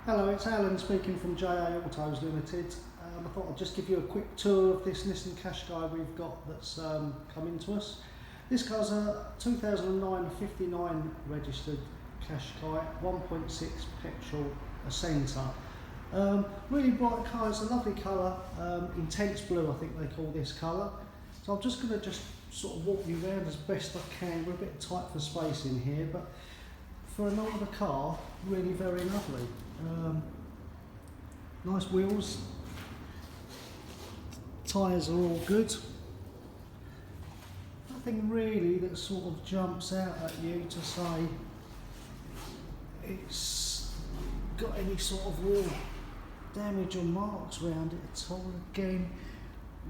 Hello, it's Alan speaking from JA Autos Limited. I thought I'd just give you a quick tour of this Nissan Qashqai we've got that's come into us. This car's a 2009 59 registered Qashqai, 1.6 petrol Ascenta. Really bright car, it's a lovely colour, intense blue I think they call this colour. So I'm just going to sort of walk you around as best I can. We're a bit tight for space in here, but for an older car, really very lovely. Nice wheels, tyres are all good. Nothing really that sort of jumps out at you to say it's got any sort of real damage or marks around it at all. Again,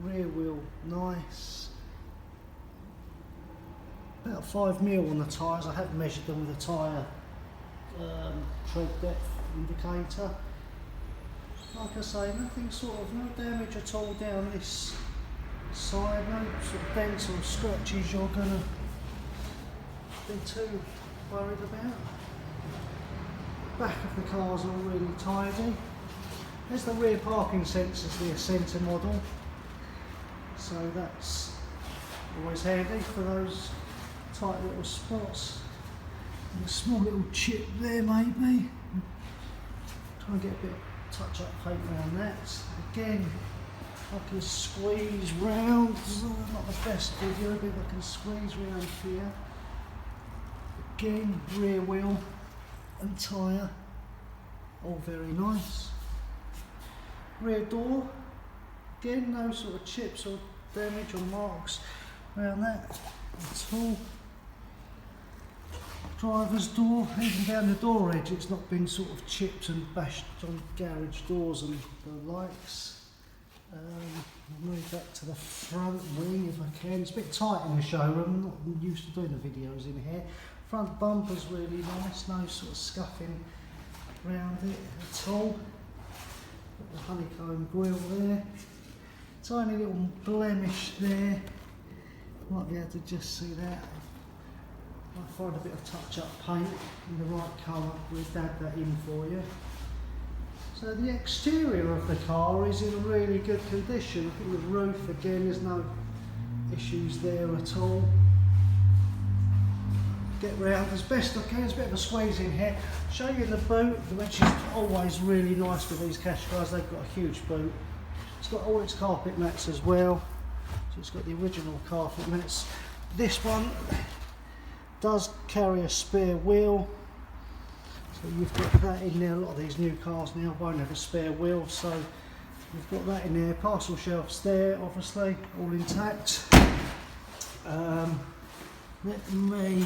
rear wheel nice. About 5mm on the tyres. I have measured them with a tyre tread depth indicator. Like I say, nothing no damage at all down this side, no sort of dents or scratches you're going to be too worried about. Back of the car's all really tidy. There's the rear parking sensors, the Ascenta model, so that's always handy for those tight little spots. And a small little chip there maybe. Try and get a bit of touch up paint around that. Again, I can squeeze round, not the best video, but I can squeeze round here. Again, rear wheel and tyre, all very nice. Rear door, again no sort of chips or damage or marks around that at all. Driver's door, even down the door edge, it's not been sort of chipped and bashed on garage doors and the likes. Move back to the front wing if I can. It's a bit tight in the showroom, I'm not used to doing the videos in here. Front bumper's really nice, no sort of scuffing around it at all. Got the honeycomb grille there. Tiny little blemish there. Might be able to just see that. I find a bit of touch-up paint in the right colour, we'll dab that in for you. So the exterior of the car is in really good condition. I think the roof, again, there's no issues there at all. Get round as best I can, it's a bit of a squeeze in here. Show you the boot, which is always really nice with these Qashqais, they've got a huge boot. It's got all its carpet mats as well, so it's got the original carpet mats. This one does carry a spare wheel, so you've got that in there. A lot of these new cars now won't have a spare wheel, so you've got that in there. Parcel shelves there, obviously, all intact. Let me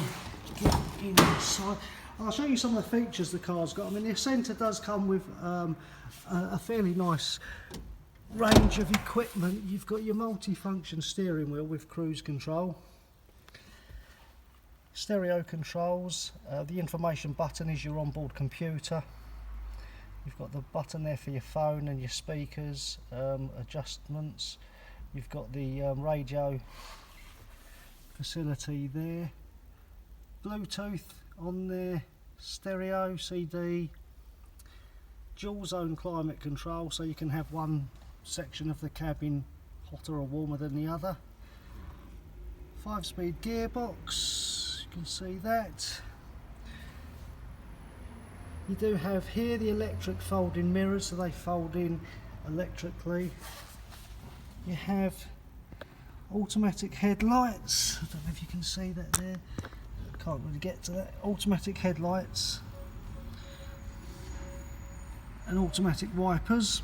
get inside. I'll show you some of the features the car's got. I mean, the Ascenta does come with a fairly nice range of equipment. You've got your multi-function steering wheel with cruise control. Stereo controls, the information button is your onboard computer. You've got the button there for your phone and your speakers, adjustments. You've got the radio facility there. Bluetooth on there, stereo, CD, dual zone climate control, so you can have one section of the cabin hotter or warmer than the other. 5-speed gearbox. You can see that. You do have here the electric folding mirrors, so they fold in electrically. You have automatic headlights. I don't know if you can see that there. I can't really get to that. Automatic headlights and automatic wipers.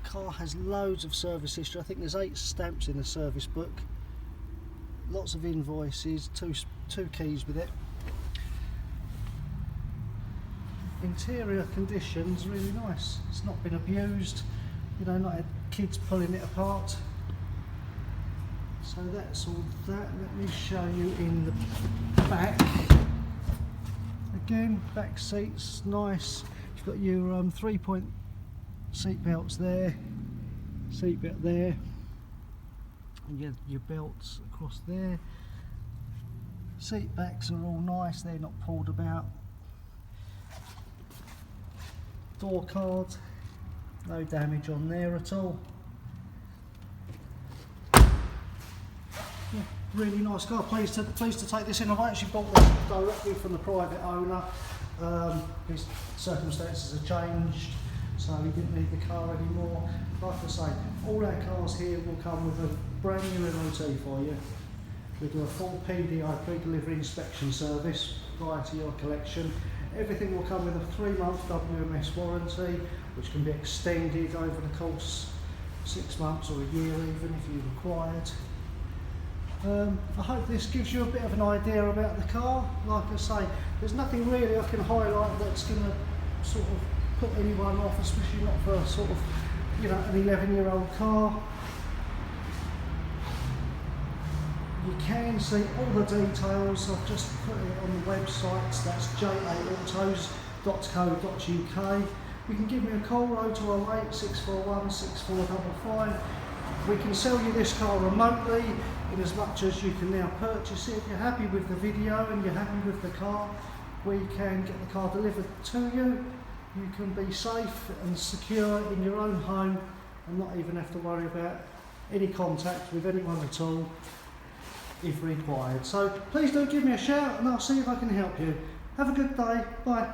Car has loads of service history. I think there's 8 stamps in the service book. Lots of invoices, two keys with it. Interior conditions really nice. It's not been abused, you know, not had kids pulling it apart. So that's all that. Let me show you in the back. Again, back seats nice. You've got your 3-point seat belts there, seat belt there, and your belts across there. Seat backs are all nice, they're not pulled about. door card, no damage on there at all. Yeah, really nice car. Pleased to take this in. I've actually bought this directly from the private owner. His circumstances have changed, so he didn't need the car anymore. Like I say, all our cars here will come with a brand new MOT for you. We do a full PDI, pre-delivery inspection service prior to your collection. Everything will come with a 3-month WMS warranty, which can be extended over the course 6 months or a year even if you required. I hope this gives you a bit of an idea about the car. Like I say, there's nothing really I can highlight that's going to sort of put anyone off, especially not for a sort of, you know, an 11-year-old car. You can see all the details. I've just put it on the website. That's jaautos.co.uk. You can give me a call, 0208 641 6455. We can sell you this car remotely in as much as you can now purchase it. If you're happy with the video and you're happy with the car, we can get the car delivered to you. You can be safe and secure in your own home and not even have to worry about any contact with anyone at all if required. So please do give me a shout and I'll see if I can help you. Have a good day. Bye.